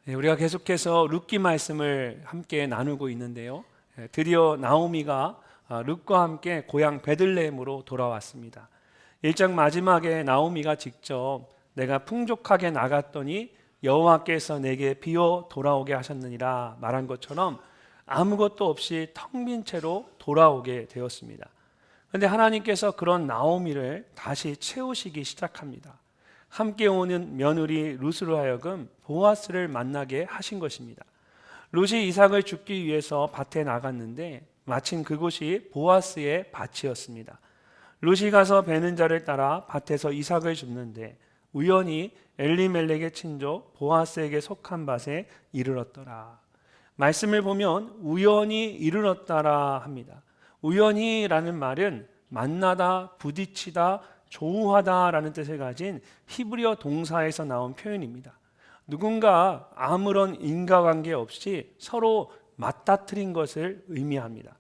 우리가 계속해서 룻기 말씀을 함께 나누고 있는데요. 드디어 나오미가 룻과 함께 고향 베들레헴으로 돌아왔습니다. 1장 마지막에 나오미가 직접 내가 풍족하게 나갔더니 여호와께서 내게 비어 돌아오게 하셨느니라 말한 것처럼 아무것도 없이 텅 빈 채로 돌아오게 되었습니다. 그런데 하나님께서 그런 나오미를 다시 채우시기 시작합니다. 함께 오는 며느리 룻으로 하여금 보아스를 만나게 하신 것입니다. 룻이 이삭을 줍기 위해서 밭에 나갔는데 마침 그곳이 보아스의 밭이었습니다. 룻이 가서 베는 자를 따라 밭에서 이삭을 줍는데 우연히 엘리멜렉의 친족 보아스에게 속한 밭에 이르렀더라. 말씀을 보면 우연히 이르렀다라 합니다. 우연히라는 말은 만나다, 부딪히다, 조우하다라는 뜻을 가진 히브리어 동사에서 나온 표현입니다. 누군가 아무런 인과관계 없이 서로 맞닥뜨린 것을 의미합니다.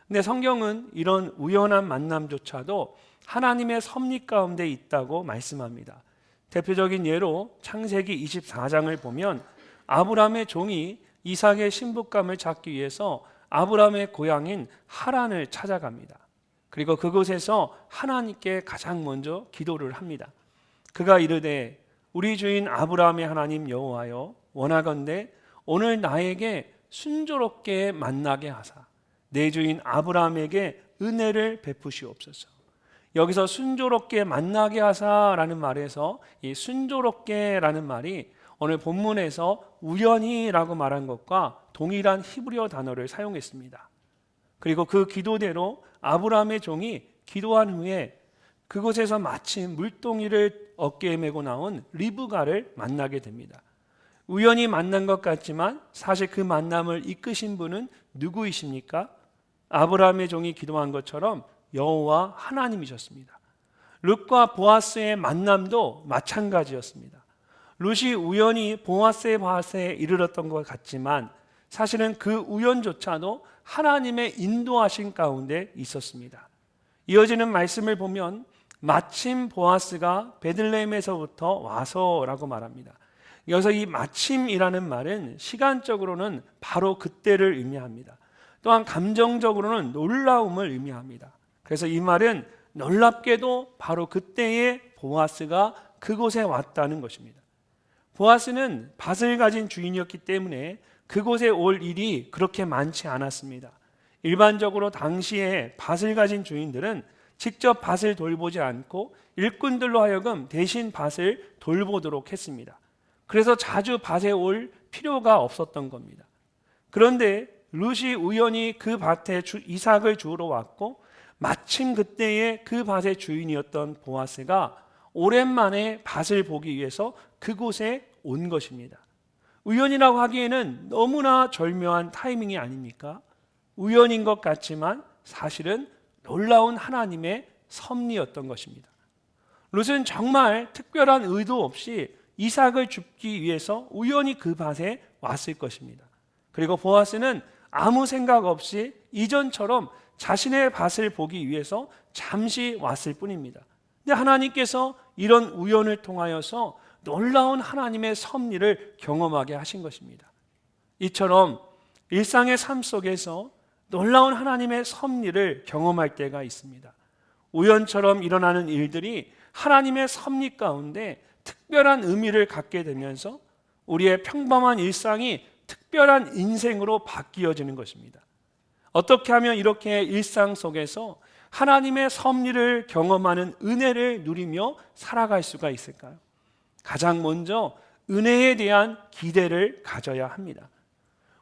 근데 성경은 이런 우연한 만남조차도 하나님의 섭리 가운데 있다고 말씀합니다. 대표적인 예로 창세기 24장을 보면 아브라함의 종이 이삭의 신부감을 찾기 위해서 아브라함의 고향인 하란을 찾아갑니다. 그리고 그곳에서 하나님께 가장 먼저 기도를 합니다. 그가 이르되 우리 주인 아브라함의 하나님 여호와여 원하건대 오늘 나에게 순조롭게 만나게 하사 내 주인 아브라함에게 은혜를 베푸시옵소서. 여기서 순조롭게 만나게 하사라는 말에서 이 순조롭게라는 말이 오늘 본문에서 우연히라고 말한 것과 동일한 히브리어 단어를 사용했습니다. 그리고 그 기도대로 아브라함의 종이 기도한 후에 그곳에서 마침 물동이를 어깨에 메고 나온 리브가를 만나게 됩니다. 우연히 만난 것 같지만 사실 그 만남을 이끄신 분은 누구이십니까? 아브라함의 종이 기도한 것처럼 여호와 하나님이셨습니다. 룻과 보아스의 만남도 마찬가지였습니다. 룻이 우연히 보아스의 밭에 이르렀던 것 같지만 사실은 그 우연조차도 하나님의 인도하신 가운데 있었습니다. 이어지는 말씀을 보면 마침 보아스가 베들레헴에서부터 와서라고 말합니다. 여기서 이 마침이라는 말은 시간적으로는 바로 그때를 의미합니다. 또한 감정적으로는 놀라움을 의미합니다. 그래서 이 말은 놀랍게도 바로 그때에 보아스가 그곳에 왔다는 것입니다. 보아스는 밭을 가진 주인이었기 때문에 그곳에 올 일이 그렇게 많지 않았습니다. 일반적으로 당시에 밭을 가진 주인들은 직접 밭을 돌보지 않고 일꾼들로 하여금 대신 밭을 돌보도록 했습니다. 그래서 자주 밭에 올 필요가 없었던 겁니다. 그런데 룻이 우연히 그 밭에 이삭을 주우러 왔고 마침 그때에 그 밭의 주인이었던 보아스가 오랜만에 밭을 보기 위해서 그곳에 온 것입니다. 우연이라고 하기에는 너무나 절묘한 타이밍이 아닙니까? 우연인 것 같지만 사실은 놀라운 하나님의 섭리였던 것입니다. 룻은 정말 특별한 의도 없이 이삭을 줍기 위해서 우연히 그 밭에 왔을 것입니다. 그리고 보아스는 아무 생각 없이 이전처럼 자신의 밭을 보기 위해서 잠시 왔을 뿐입니다. 근데 하나님께서 이런 우연을 통하여서 놀라운 하나님의 섭리를 경험하게 하신 것입니다. 이처럼 일상의 삶 속에서 놀라운 하나님의 섭리를 경험할 때가 있습니다. 우연처럼 일어나는 일들이 하나님의 섭리 가운데 특별한 의미를 갖게 되면서 우리의 평범한 일상이 특별한 인생으로 바뀌어지는 것입니다. 어떻게 하면 이렇게 일상 속에서 하나님의 섭리를 경험하는 은혜를 누리며 살아갈 수가 있을까요? 가장 먼저 은혜에 대한 기대를 가져야 합니다.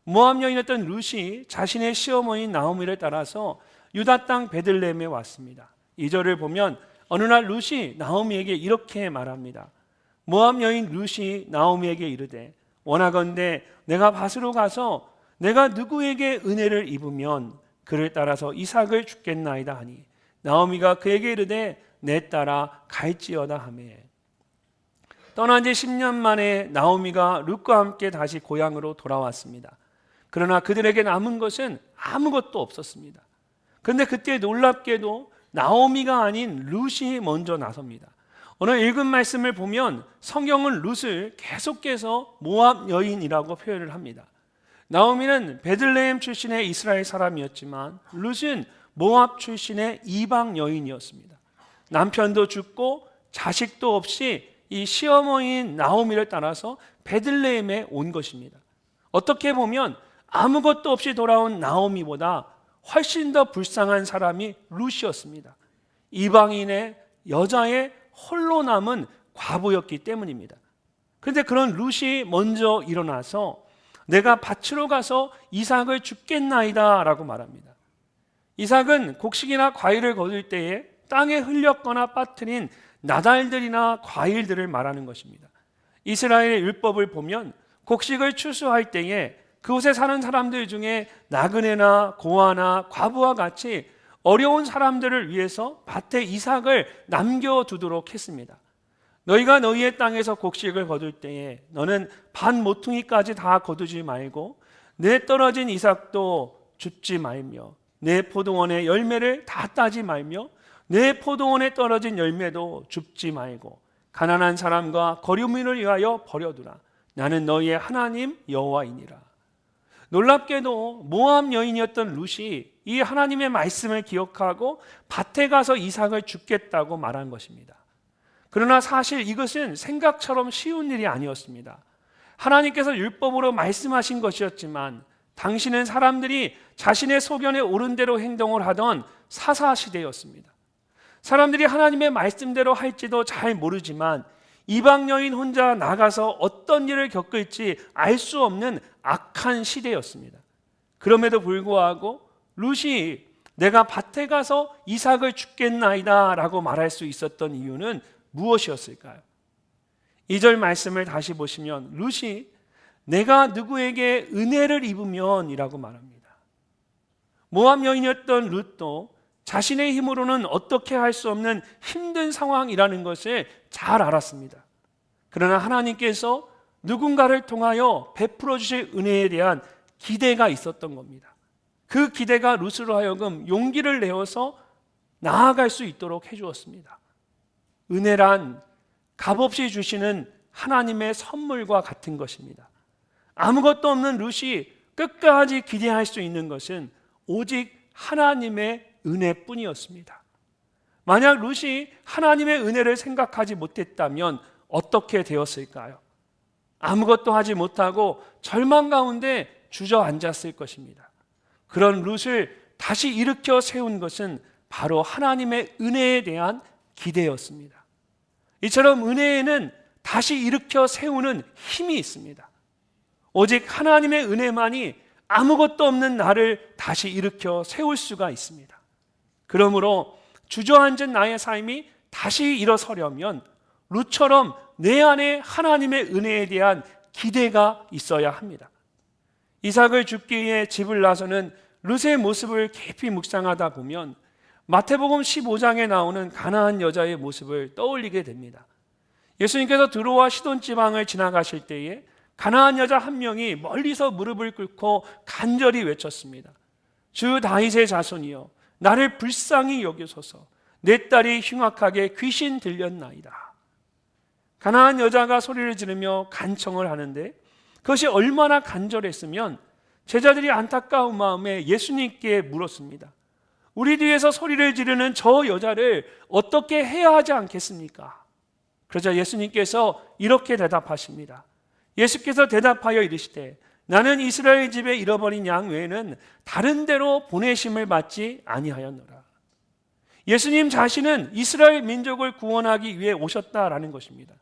모압 여인이었던 룻이 자신의 시어머니 나오미를 따라서 유다 땅 베들레헴에 왔습니다. 2절을 보면 어느 날 룻이 나오미에게 이렇게 말합니다. 모압 여인 룻이 나오미에게 이르되 원하건대 내가 밭으로 가서 내가 누구에게 은혜를 입으면 그를 따라서 이삭을 주겠나이다 하니 나오미가 그에게 이르되 내 따라 갈지어다 하매. 떠난 지 10년 만에 나오미가 룻과 함께 다시 고향으로 돌아왔습니다. 그러나 그들에게 남은 것은 아무것도 없었습니다. 그런데 그때 놀랍게도 나오미가 아닌 룻이 먼저 나섭니다. 오늘 읽은 말씀을 보면 성경은 룻을 계속해서 모압 여인이라고 표현을 합니다. 나오미는 베들레헴 출신의 이스라엘 사람이었지만 룻은 모압 출신의 이방 여인이었습니다. 남편도 죽고 자식도 없이 이 시어머니인 나오미를 따라서 베들레헴에 온 것입니다. 어떻게 보면 아무것도 없이 돌아온 나오미보다 훨씬 더 불쌍한 사람이 룻이었습니다. 이방인의 여자의 홀로 남은 과부였기 때문입니다. 그런데 그런 룻이 먼저 일어나서 내가 밭으로 가서 이삭을 줍겠나이다 라고 말합니다. 이삭은 곡식이나 과일을 거둘 때에 땅에 흘렸거나 빠뜨린 나달들이나 과일들을 말하는 것입니다. 이스라엘의 율법을 보면 곡식을 추수할 때에 그곳에 사는 사람들 중에 나그네나 고아나 과부와 같이 어려운 사람들을 위해서 밭에 이삭을 남겨두도록 했습니다. 너희가 너희의 땅에서 곡식을 거둘 때에 너는 반 모퉁이까지 다 거두지 말고 내 떨어진 이삭도 줍지 말며 내 포도원의 열매를 다 따지 말며 내 포도원에 떨어진 열매도 줍지 말고 가난한 사람과 거류민을 위하여 버려두라. 나는 너희의 하나님 여호와이니라. 놀랍게도 모압 여인이었던 룻이 이 하나님의 말씀을 기억하고 밭에 가서 이삭을 줍겠다고 말한 것입니다. 그러나 사실 이것은 생각처럼 쉬운 일이 아니었습니다. 하나님께서 율법으로 말씀하신 것이었지만 당시는 사람들이 자신의 소견에 옳은 대로 행동을 하던 사사시대였습니다. 사람들이 하나님의 말씀대로 할지도 잘 모르지만 이방 여인 혼자 나가서 어떤 일을 겪을지 알 수 없는 악한 시대였습니다. 그럼에도 불구하고 룻이 내가 밭에 가서 이삭을 줍겠나이다 라고 말할 수 있었던 이유는 무엇이었을까요? 2절 말씀을 다시 보시면 룻이 내가 누구에게 은혜를 입으면 이라고 말합니다. 모압 여인이었던 룻도 자신의 힘으로는 어떻게 할 수 없는 힘든 상황이라는 것을 잘 알았습니다. 그러나 하나님께서 누군가를 통하여 베풀어 주실 은혜에 대한 기대가 있었던 겁니다. 그 기대가 룻으로 하여금 용기를 내어서 나아갈 수 있도록 해주었습니다. 은혜란 값없이 주시는 하나님의 선물과 같은 것입니다. 아무것도 없는 룻이 끝까지 기대할 수 있는 것은 오직 하나님의 은혜뿐이었습니다. 만약 룻이 하나님의 은혜를 생각하지 못했다면 어떻게 되었을까요? 아무것도 하지 못하고 절망 가운데 주저앉았을 것입니다. 그런 룻을 다시 일으켜 세운 것은 바로 하나님의 은혜에 대한 기대였습니다. 이처럼 은혜에는 다시 일으켜 세우는 힘이 있습니다. 오직 하나님의 은혜만이 아무것도 없는 나를 다시 일으켜 세울 수가 있습니다. 그러므로 주저앉은 나의 삶이 다시 일어서려면 룻처럼 내 안에 하나님의 은혜에 대한 기대가 있어야 합니다. 이삭을 줍기 위해 집을 나서는 룻의 모습을 깊이 묵상하다 보면 마태복음 15장에 나오는 가나안 여자의 모습을 떠올리게 됩니다. 예수님께서 두로와 시돈 지방을 지나가실 때에 가나안 여자 한 명이 멀리서 무릎을 꿇고 간절히 외쳤습니다. 주 다윗의 자손이여 나를 불쌍히 여기소서. 내 딸이 흉악하게 귀신 들렸나이다. 가나안 여자가 소리를 지르며 간청을 하는데 그것이 얼마나 간절했으면 제자들이 안타까운 마음에 예수님께 물었습니다. 우리 뒤에서 소리를 지르는 저 여자를 어떻게 해야 하지 않겠습니까? 그러자 예수님께서 이렇게 대답하십니다. 예수께서 대답하여 이르시되 나는 이스라엘 집에 잃어버린 양 외에는 다른 데로 보내심을 받지 아니하였노라. 예수님 자신은 이스라엘 민족을 구원하기 위해 오셨다라는 것입니다.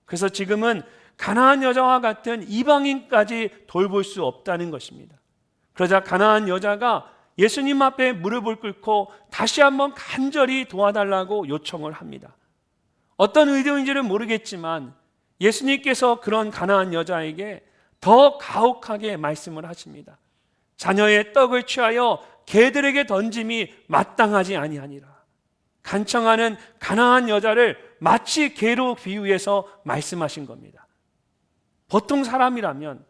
그래서 지금은 가나안 여자와 같은 이방인까지 돌볼 수 없다는 것입니다. 그러자 가나안 여자가 예수님 앞에 무릎을 꿇고 다시 한번 간절히 도와달라고 요청을 합니다. 어떤 의도인지는 모르겠지만 예수님께서 그런 가나안 여자에게 더 가혹하게 말씀을 하십니다. 자녀의 떡을 취하여 개들에게 던짐이 마땅하지 아니하니라. 간청하는 가나안 여자를 마치 개로 비유해서 말씀하신 겁니다. 보통 사람이라면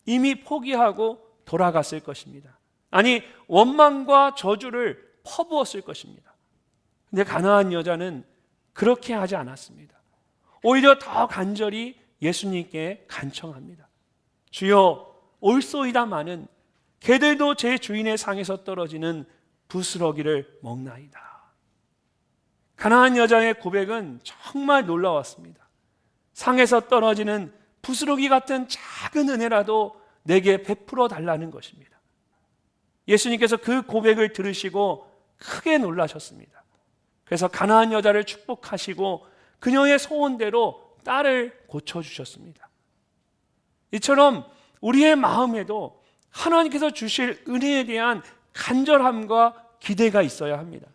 이미 포기하고 돌아갔을 것입니다. 아니 원망과 저주를 퍼부었을 것입니다. 근데 가나안 여자는 그렇게 하지 않았습니다. 오히려 더 간절히 예수님께 간청합니다. 주여, 올소이다마는 개들도 제 주인의 상에서 떨어지는 부스러기를 먹나이다. 가나안 여자의 고백은 정말 놀라웠습니다. 상에서 떨어지는 부스러기 같은 작은 은혜라도 내게 베풀어 달라는 것입니다. 예수님께서 그 고백을 들으시고 크게 놀라셨습니다. 그래서 가나안 여자를 축복하시고 그녀의 소원대로 딸을 고쳐주셨습니다. 이처럼 우리의 마음에도 하나님께서 주실 은혜에 대한 간절함과 기대가 있어야 합니다.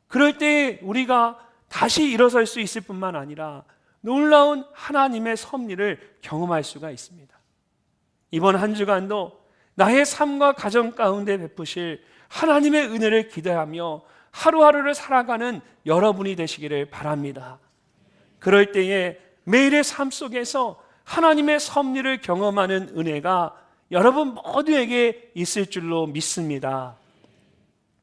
그럴 때 우리가 다시 일어설 수 있을 뿐만 아니라 놀라운 하나님의 섭리를 경험할 수가 있습니다. 이번 한 주간도 나의 삶과 가정 가운데 베푸실 하나님의 은혜를 기대하며 하루하루를 살아가는 여러분이 되시기를 바랍니다. 그럴 때에 매일의 삶 속에서 하나님의 섭리를 경험하는 은혜가 여러분 모두에게 있을 줄로 믿습니다.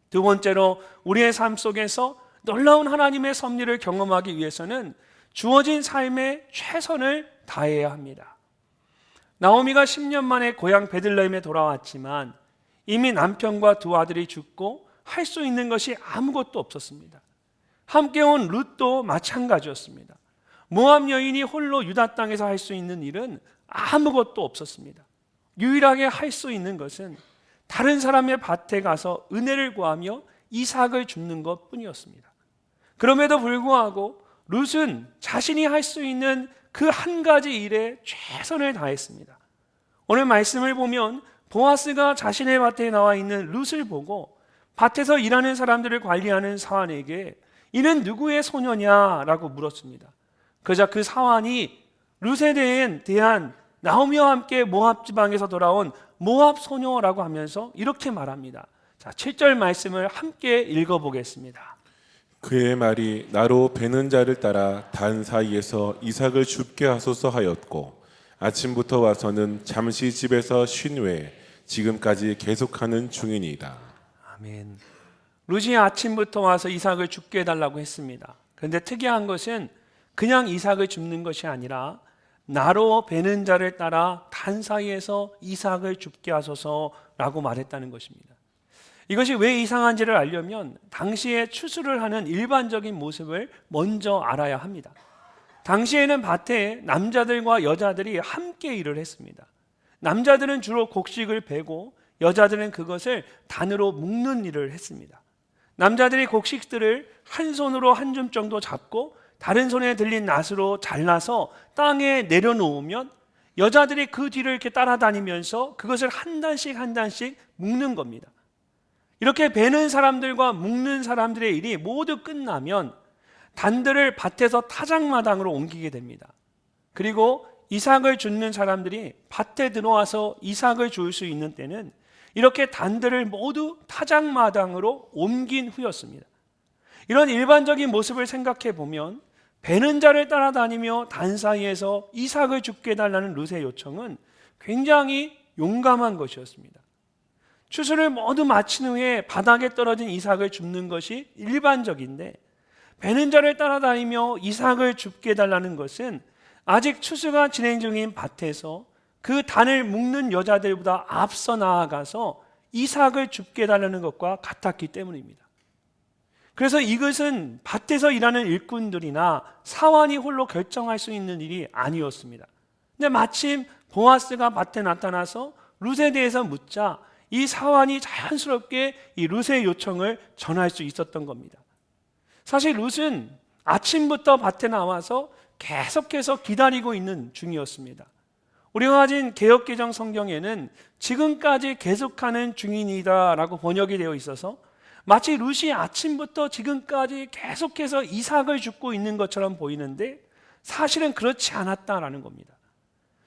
두 번째로 우리의 삶 속에서 놀라운 하나님의 섭리를 경험하기 위해서는 주어진 삶에 최선을 다해야 합니다. 나오미가 10년 만에 고향 베들레헴에 돌아왔지만 이미 남편과 두 아들이 죽고 할 수 있는 것이 아무것도 없었습니다. 함께 온 룻도 마찬가지였습니다. 모압 여인이 홀로 유다 땅에서 할 수 있는 일은 아무것도 없었습니다. 유일하게 할 수 있는 것은 다른 사람의 밭에 가서 은혜를 구하며 이삭을 줍는 것 뿐이었습니다. 그럼에도 불구하고 룻은 자신이 할 수 있는 그 한 가지 일에 최선을 다했습니다. 오늘 말씀을 보면 보아스가 자신의 밭에 나와 있는 룻을 보고 밭에서 일하는 사람들을 관리하는 사환에게 이는 누구의 소녀냐라고 물었습니다. 그러자 그 사환이 룻에 대한 나오미와 함께 모압 지방에서 돌아온 모압 소녀라고 하면서 이렇게 말합니다. 자, 7절 말씀을 함께 읽어보겠습니다. 그의 말이 나로 베는 자를 따라 단 사이에서 이삭을 줍게 하소서 하였고 아침부터 와서는 잠시 집에서 쉰 후에 지금까지 계속하는 중이니이다. 아멘. 룻이 아침부터 와서 이삭을 줍게 해달라고 했습니다. 그런데 특이한 것은 그냥 이삭을 줍는 것이 아니라 나로 베는 자를 따라 단 사이에서 이삭을 줍게 하소서라고 말했다는 것입니다. 이것이 왜 이상한지를 알려면 당시에 추수를 하는 일반적인 모습을 먼저 알아야 합니다. 당시에는 밭에 남자들과 여자들이 함께 일을 했습니다. 남자들은 주로 곡식을 베고 여자들은 그것을 단으로 묶는 일을 했습니다. 남자들이 곡식들을 한 손으로 한 줌 정도 잡고 다른 손에 들린 낫으로 잘라서 땅에 내려놓으면 여자들이 그 뒤를 이렇게 따라다니면서 그것을 한 단씩 한 단씩 묶는 겁니다. 이렇게 베는 사람들과 묶는 사람들의 일이 모두 끝나면 단들을 밭에서 타작마당으로 옮기게 됩니다. 그리고 이삭을 줍는 사람들이 밭에 들어와서 이삭을 줄 수 있는 때는 이렇게 단들을 모두 타작마당으로 옮긴 후였습니다. 이런 일반적인 모습을 생각해 보면 베는 자를 따라다니며 단 사이에서 이삭을 줍게 해달라는 룻의 요청은 굉장히 용감한 것이었습니다. 추수를 모두 마친 후에 바닥에 떨어진 이삭을 줍는 것이 일반적인데 베는 자를 따라다니며 이삭을 줍게 해달라는 것은 아직 추수가 진행 중인 밭에서 그 단을 묶는 여자들보다 앞서 나아가서 이삭을 줍게 해달라는 것과 같았기 때문입니다. 그래서 이것은 밭에서 일하는 일꾼들이나 사환이 홀로 결정할 수 있는 일이 아니었습니다. 근데 마침 보아스가 밭에 나타나서 룻에 대해서 묻자 이 사환이 자연스럽게 이 룻의 요청을 전할 수 있었던 겁니다. 사실 룻은 아침부터 밭에 나와서 계속해서 기다리고 있는 중이었습니다. 우리가 가진 개역개정 성경에는 지금까지 계속하는 중이니다라고 번역이 되어 있어서 마치 룻이 아침부터 지금까지 계속해서 이삭을 줍고 있는 것처럼 보이는데 사실은 그렇지 않았다라는 겁니다.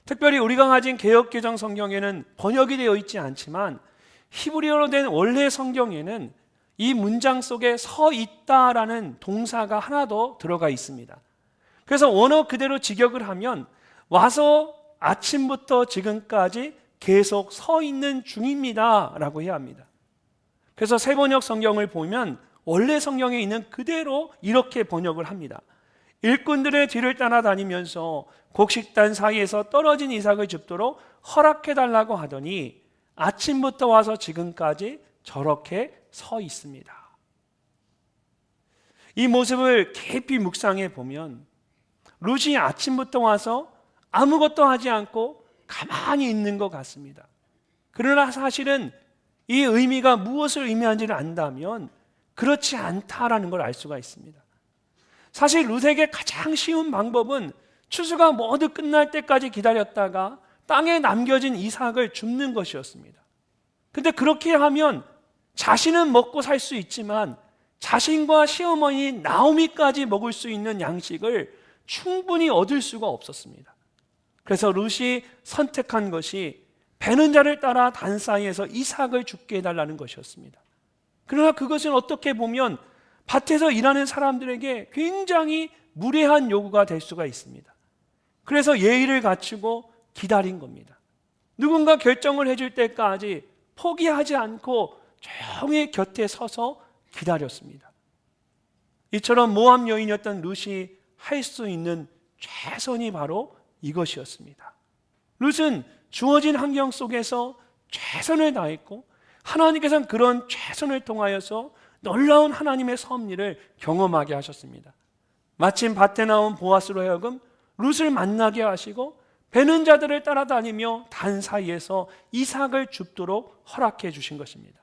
특별히 우리가 가진 개역개정 성경에는 번역이 되어 있지 않지만 히브리어로 된 원래 성경에는 이 문장 속에 서 있다라는 동사가 하나 더 들어가 있습니다. 그래서 원어 그대로 직역을 하면 와서 아침부터 지금까지 계속 서 있는 중입니다 라고 해야 합니다. 그래서 새 번역 성경을 보면 원래 성경에 있는 그대로 이렇게 번역을 합니다. 일꾼들의 뒤를 따라다니면서 곡식단 사이에서 떨어진 이삭을 줍도록 허락해달라고 하더니 아침부터 와서 지금까지 저렇게 서 있습니다. 이 모습을 깊이 묵상해 보면 룻이 아침부터 와서 아무것도 하지 않고 가만히 있는 것 같습니다. 그러나 사실은 이 의미가 무엇을 의미하는지를 안다면 그렇지 않다라는 걸 알 수가 있습니다. 사실 룻에게 가장 쉬운 방법은 추수가 모두 끝날 때까지 기다렸다가 땅에 남겨진 이삭을 줍는 것이었습니다. 근데 그렇게 하면 자신은 먹고 살 수 있지만 자신과 시어머니 나오미까지 먹을 수 있는 양식을 충분히 얻을 수가 없었습니다. 그래서 룻이 선택한 것이 베는 자를 따라 단 사이에서 이삭을 죽게 해달라는 것이었습니다. 그러나 그것은 어떻게 보면 밭에서 일하는 사람들에게 굉장히 무례한 요구가 될 수가 있습니다. 그래서 예의를 갖추고 기다린 겁니다. 누군가 결정을 해줄 때까지 포기하지 않고 조용히 곁에 서서 기다렸습니다. 이처럼 모압 여인이었던 룻이 할 수 있는 최선이 바로 이것이었습니다. 룻은 주어진 환경 속에서 최선을 다했고 하나님께서는 그런 최선을 통하여서 놀라운 하나님의 섭리를 경험하게 하셨습니다. 마침 밭에 나온 보아스로 하여금 룻을 만나게 하시고 베는 자들을 따라다니며 단 사이에서 이삭을 줍도록 허락해 주신 것입니다.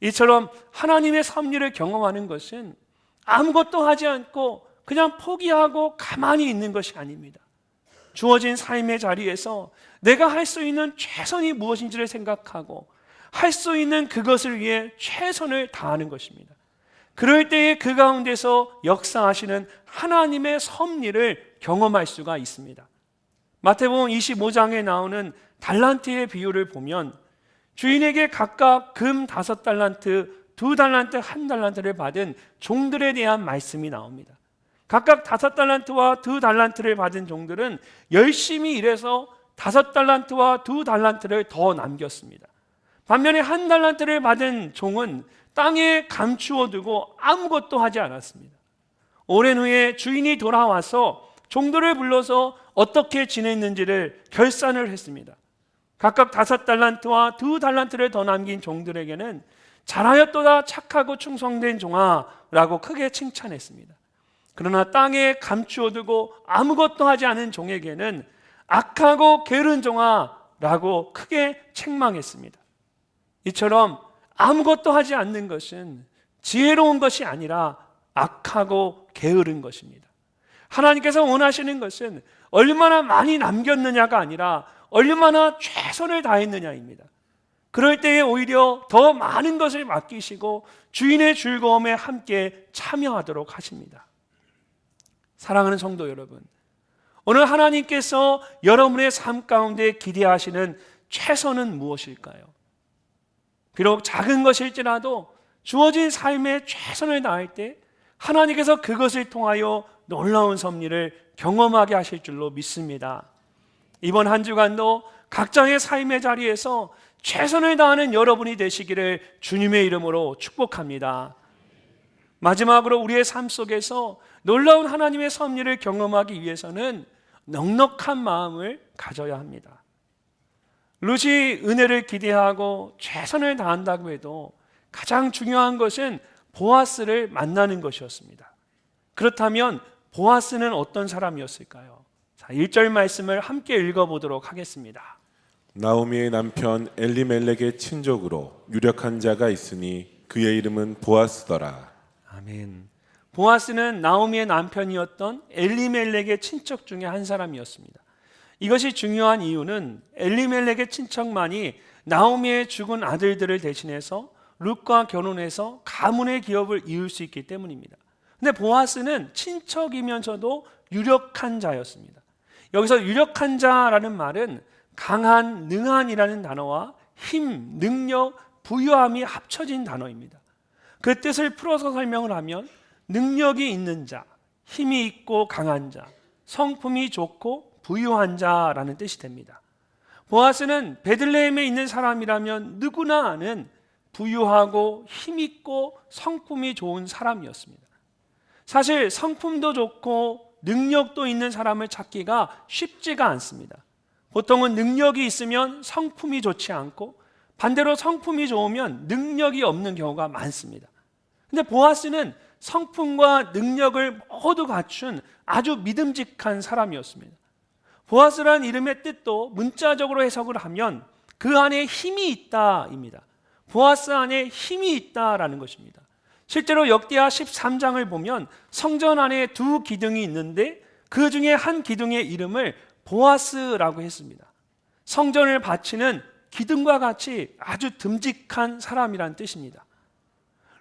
이처럼 하나님의 섭리를 경험하는 것은 아무것도 하지 않고 그냥 포기하고 가만히 있는 것이 아닙니다. 주어진 삶의 자리에서 내가 할 수 있는 최선이 무엇인지를 생각하고 할 수 있는 그것을 위해 최선을 다하는 것입니다. 그럴 때에 그 가운데서 역사하시는 하나님의 섭리를 경험할 수가 있습니다. 마태복음 25장에 나오는 달란트의 비유를 보면 주인에게 각각 금 5달란트, 2달란트, 1달란트를 받은 종들에 대한 말씀이 나옵니다. 각각 5달란트와 2달란트를 받은 종들은 열심히 일해서 5달란트와 2달란트를 더 남겼습니다. 반면에 1달란트를 받은 종은 땅에 감추어 두고 아무것도 하지 않았습니다. 오랜 후에 주인이 돌아와서 종들을 불러서 어떻게 지냈는지를 결산을 했습니다. 각각 5달란트와 2달란트를 더 남긴 종들에게는 잘하였도다 착하고 충성된 종아 라고 크게 칭찬했습니다. 그러나 땅에 감추어 두고 아무것도 하지 않은 종에게는 악하고 게으른 종아 라고 크게 책망했습니다. 이처럼 아무것도 하지 않는 것은 지혜로운 것이 아니라 악하고 게으른 것입니다. 하나님께서 원하시는 것은 얼마나 많이 남겼느냐가 아니라 얼마나 최선을 다했느냐입니다. 그럴 때에 오히려 더 많은 것을 맡기시고 주인의 즐거움에 함께 참여하도록 하십니다. 사랑하는 성도 여러분, 오늘 하나님께서 여러분의 삶 가운데 기대하시는 최선은 무엇일까요? 비록 작은 것일지라도 주어진 삶에 최선을 다할 때 하나님께서 그것을 통하여 놀라운 섭리를 경험하게 하실 줄로 믿습니다. 이번 한 주간도 각자의 삶의 자리에서 최선을 다하는 여러분이 되시기를 주님의 이름으로 축복합니다. 마지막으로 우리의 삶 속에서 놀라운 하나님의 섭리를 경험하기 위해서는 넉넉한 마음을 가져야 합니다. 룻이 은혜를 기대하고 최선을 다한다고 해도 가장 중요한 것은 보아스를 만나는 것이었습니다. 그렇다면 보아스는 어떤 사람이었을까요? 자, 1절 말씀을 함께 읽어보도록 하겠습니다. 나오미의 남편 엘리멜렉의 친족으로 유력한 자가 있으니 그의 이름은 보아스더라. 아멘. 보아스는 나오미의 남편이었던 엘리멜렉의 친척 중에 한 사람이었습니다. 이것이 중요한 이유는 엘리멜렉의 친척만이 나오미의 죽은 아들들을 대신해서 룻과 결혼해서 가문의 기업을 이을 수 있기 때문입니다. 근데 보아스는 친척이면서도 유력한 자였습니다. 여기서 유력한 자라는 말은 강한, 능한이라는 단어와 힘, 능력, 부유함이 합쳐진 단어입니다. 그 뜻을 풀어서 설명을 하면 능력이 있는 자, 힘이 있고 강한 자, 성품이 좋고 부유한 자라는 뜻이 됩니다. 보아스는 베들레헴에 있는 사람이라면 누구나 아는 부유하고 힘있고 성품이 좋은 사람이었습니다. 사실 성품도 좋고 능력도 있는 사람을 찾기가 쉽지가 않습니다. 보통은 능력이 있으면 성품이 좋지 않고 반대로 성품이 좋으면 능력이 없는 경우가 많습니다. 근데 보아스는 성품과 능력을 모두 갖춘 아주 믿음직한 사람이었습니다. 보아스라는 이름의 뜻도 문자적으로 해석을 하면 그 안에 힘이 있다입니다. 보아스 안에 힘이 있다라는 것입니다. 실제로 역대하 13장을 보면 성전 안에 두 기둥이 있는데 그 중에 한 기둥의 이름을 보아스라고 했습니다. 성전을 바치는 기둥과 같이 아주 듬직한 사람이란 뜻입니다.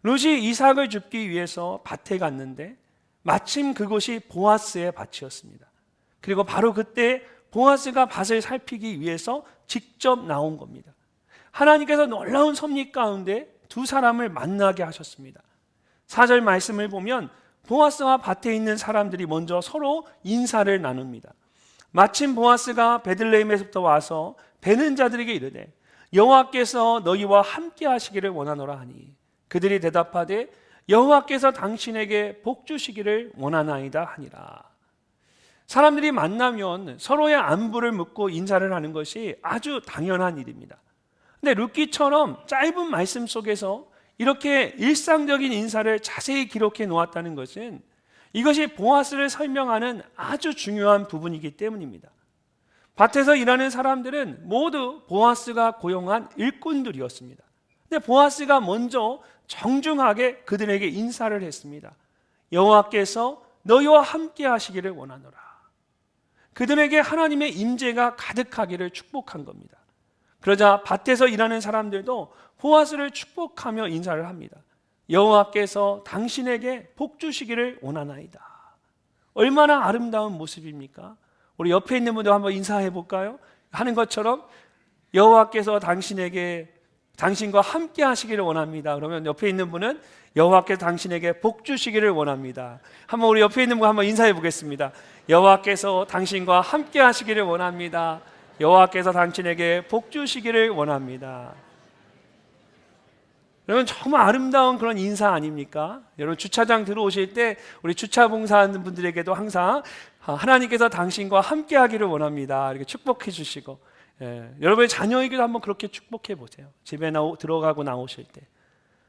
룻이 이삭을 줍기 위해서 밭에 갔는데 마침 그곳이 보아스의 밭이었습니다. 그리고 바로 그때 보아스가 밭을 살피기 위해서 직접 나온 겁니다. 하나님께서 놀라운 섭리 가운데 두 사람을 만나게 하셨습니다. 4절 말씀을 보면 보아스와 밭에 있는 사람들이 먼저 서로 인사를 나눕니다. 마침 보아스가 베들레헴에서부터 와서 베는 자들에게 이르되 여호와께서 너희와 함께 하시기를 원하노라 하니 그들이 대답하되 여호와께서 당신에게 복 주시기를 원하나이다 하니라. 사람들이 만나면 서로의 안부를 묻고 인사를 하는 것이 아주 당연한 일입니다. 근데 룻기처럼 짧은 말씀 속에서 이렇게 일상적인 인사를 자세히 기록해 놓았다는 것은 이것이 보아스를 설명하는 아주 중요한 부분이기 때문입니다. 밭에서 일하는 사람들은 모두 보아스가 고용한 일꾼들이었습니다. 근데 보아스가 먼저 정중하게 그들에게 인사를 했습니다. 여호와께서 너희와 함께 하시기를 원하노라. 그들에게 하나님의 임재가 가득하기를 축복한 겁니다. 그러자 밭에서 일하는 사람들도 보아스를 축복하며 인사를 합니다. 여호와께서 당신에게 복 주시기를 원하나이다. 얼마나 아름다운 모습입니까? 우리 옆에 있는 분들 한번 인사해 볼까요? 하는 것처럼 여호와께서 당신과 함께 하시기를 원합니다. 그러면 옆에 있는 분은 여호와께서 당신에게 복 주시기를 원합니다. 한번 우리 옆에 있는 분 한번 인사해 보겠습니다. 여호와께서 당신과 함께 하시기를 원합니다. 여호와께서 당신에게 복 주시기를 원합니다. 여러분 정말 아름다운 그런 인사 아닙니까? 여러분 주차장 들어오실 때 우리 주차 봉사하는 분들에게도 항상 하나님께서 당신과 함께 하기를 원합니다. 이렇게 축복해 주시고 여러분의 자녀에게도 한번 그렇게 축복해 보세요. 집에 들어가고 나오실 때.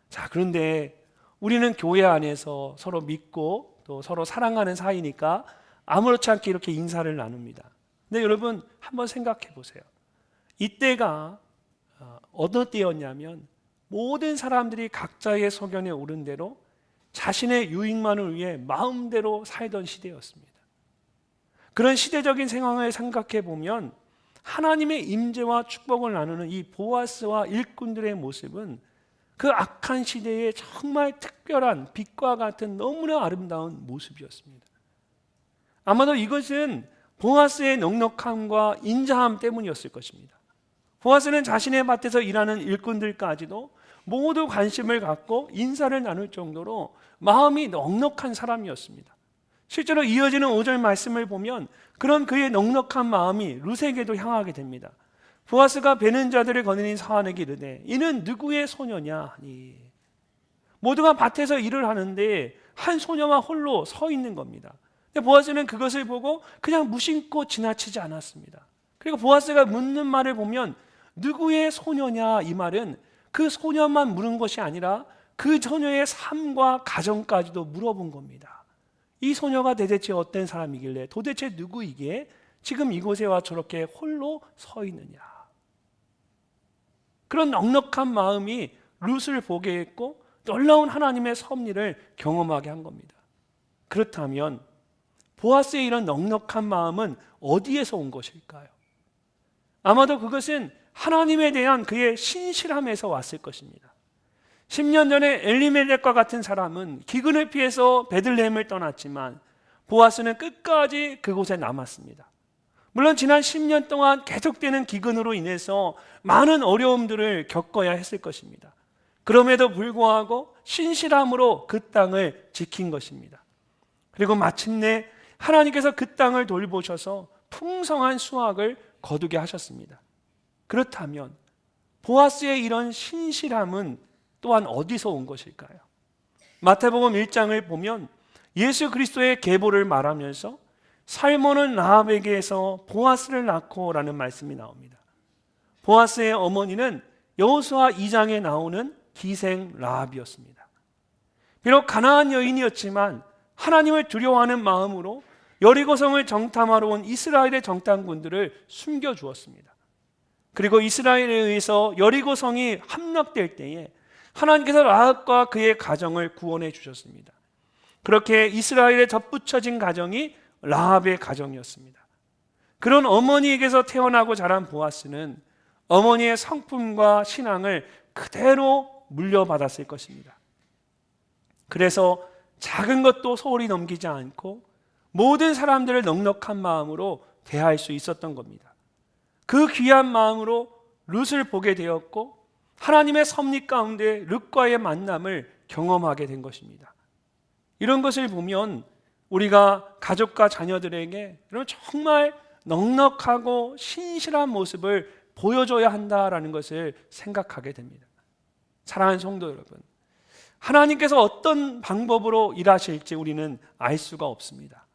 자, 그런데 우리는 교회 안에서 서로 믿고 또 서로 사랑하는 사이니까 아무렇지 않게 이렇게 인사를 나눕니다. 근데 여러분 한번 생각해 보세요. 이때가 어느 때였냐면 모든 사람들이 각자의 소견에 오른 대로 자신의 유익만을 위해 마음대로 살던 시대였습니다. 그런 시대적인 상황을 생각해 보면 하나님의 임재와 축복을 나누는 이 보아스와 일꾼들의 모습은 그 악한 시대에 정말 특별한 빛과 같은 너무나 아름다운 모습이었습니다. 아마도 이것은 보아스의 넉넉함과 인자함 때문이었을 것입니다. 보아스는 자신의 밭에서 일하는 일꾼들까지도 모두 관심을 갖고 인사를 나눌 정도로 마음이 넉넉한 사람이었습니다. 실제로 이어지는 5절 말씀을 보면 그런 그의 넉넉한 마음이 룻에게도 향하게 됩니다. 보아스가 베는 자들을 거느린 사환에게 이르되 이는 누구의 소녀냐 하니 모두가 밭에서 일을 하는데 한 소녀만 홀로 서 있는 겁니다. 근데 보아스는 그것을 보고 그냥 무심코 지나치지 않았습니다. 그리고 보아스가 묻는 말을 보면 누구의 소녀냐 이 말은 그 소녀만 물은 것이 아니라 그 소녀의 삶과 가정까지도 물어본 겁니다. 이 소녀가 대체 어떤 사람이길래 도대체 누구이기에 지금 이곳에 와 저렇게 홀로 서 있느냐. 그런 넉넉한 마음이 룻을 보게 했고 놀라운 하나님의 섭리를 경험하게 한 겁니다. 그렇다면 보아스의 이런 넉넉한 마음은 어디에서 온 것일까요? 아마도 그것은 하나님에 대한 그의 신실함에서 왔을 것입니다. 10년 전에 엘리멜렉과 같은 사람은 기근을 피해서 베들레헴을 떠났지만 보아스는 끝까지 그곳에 남았습니다. 물론 지난 10년 동안 계속되는 기근으로 인해서 많은 어려움들을 겪어야 했을 것입니다. 그럼에도 불구하고 신실함으로 그 땅을 지킨 것입니다. 그리고 마침내 하나님께서 그 땅을 돌보셔서 풍성한 수확을 거두게 하셨습니다. 그렇다면 보아스의 이런 신실함은 또한 어디서 온 것일까요? 마태복음 1장을 보면 예수 그리스도의 계보를 말하면서 살몬은 라합에게서 보아스를 낳고라는 말씀이 나옵니다. 보아스의 어머니는 여호수아 2장에 나오는 기생 라합이었습니다. 비록 가나안 여인이었지만 하나님을 두려워하는 마음으로 여리고성을 정탐하러 온 이스라엘의 정탐꾼들을 숨겨주었습니다. 그리고 이스라엘에 의해서 여리고성이 함락될 때에 하나님께서 라합과 그의 가정을 구원해 주셨습니다. 그렇게 이스라엘에 덧붙여진 가정이 라합의 가정이었습니다. 그런 어머니에게서 태어나고 자란 보아스는 어머니의 성품과 신앙을 그대로 물려받았을 것입니다. 그래서 작은 것도 소홀히 넘기지 않고 모든 사람들을 넉넉한 마음으로 대할 수 있었던 겁니다. 그 귀한 마음으로 룻을 보게 되었고 하나님의 섭리 가운데 룻과의 만남을 경험하게 된 것입니다. 이런 것을 보면 우리가 가족과 자녀들에게 이런 정말 넉넉하고 신실한 모습을 보여줘야 한다라는 것을 생각하게 됩니다. 사랑하는 성도 여러분, 하나님께서 어떤 방법으로 일하실지 우리는 알 수가 없습니다.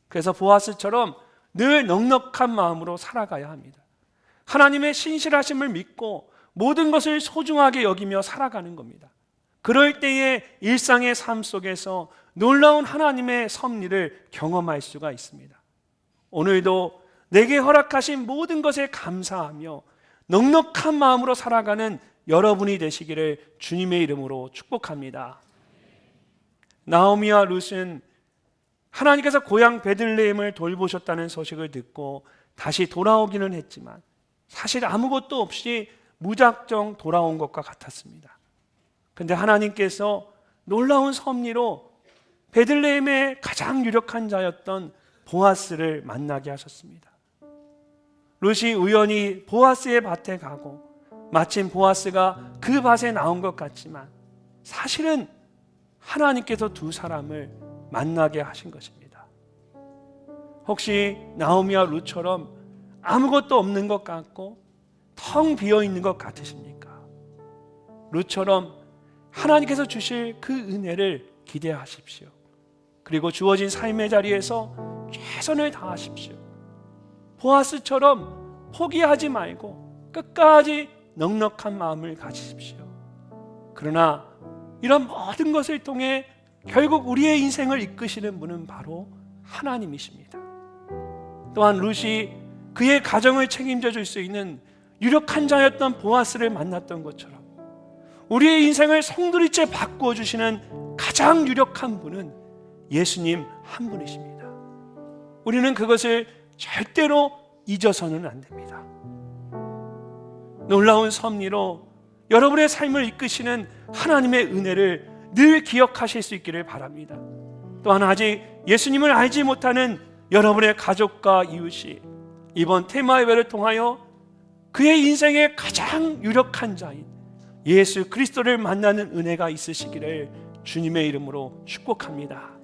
그래서 보아스처럼 늘 넉넉한 마음으로 살아가야 합니다. 하나님의 신실하심을 믿고 모든 것을 소중하게 여기며 살아가는 겁니다. 그럴 때에 일상의 삶 속에서 놀라운 하나님의 섭리를 경험할 수가 있습니다. 오늘도 내게 허락하신 모든 것에 감사하며 넉넉한 마음으로 살아가는 여러분이 되시기를 주님의 이름으로 축복합니다. 나오미와 룻은 하나님께서 고향 베들레헴을 돌보셨다는 소식을 듣고 다시 돌아오기는 했지만 사실 아무것도 없이 무작정 돌아온 것과 같았습니다. 그런데 하나님께서 놀라운 섭리로 베들레헴의 가장 유력한 자였던 보아스를 만나게 하셨습니다. 룻이 우연히 보아스의 밭에 가고 마침 보아스가 그 밭에 나온 것 같지만 사실은 하나님께서 두 사람을 만나게 하신 것입니다. 혹시 나오미와 룻처럼 아무것도 없는 것 같고 텅 비어 있는 것 같으십니까? 룻처럼 하나님께서 주실 그 은혜를 기대하십시오. 그리고 주어진 삶의 자리에서 최선을 다하십시오. 보아스처럼 포기하지 말고 끝까지 넉넉한 마음을 가지십시오. 그러나 이런 모든 것을 통해 결국 우리의 인생을 이끄시는 분은 바로 하나님이십니다. 또한 룻이 그의 가정을 책임져 줄 수 있는 유력한 자였던 보아스를 만났던 것처럼 우리의 인생을 송두리째 바꾸어 주시는 가장 유력한 분은 예수님 한 분이십니다. 우리는 그것을 절대로 잊어서는 안 됩니다. 놀라운 섭리로 여러분의 삶을 이끄시는 하나님의 은혜를 늘 기억하실 수 있기를 바랍니다. 또한 아직 예수님을 알지 못하는 여러분의 가족과 이웃이 이번 테마 예배를 통하여 그의 인생의 가장 유력한 자인 예수 그리스도를 만나는 은혜가 있으시기를 주님의 이름으로 축복합니다.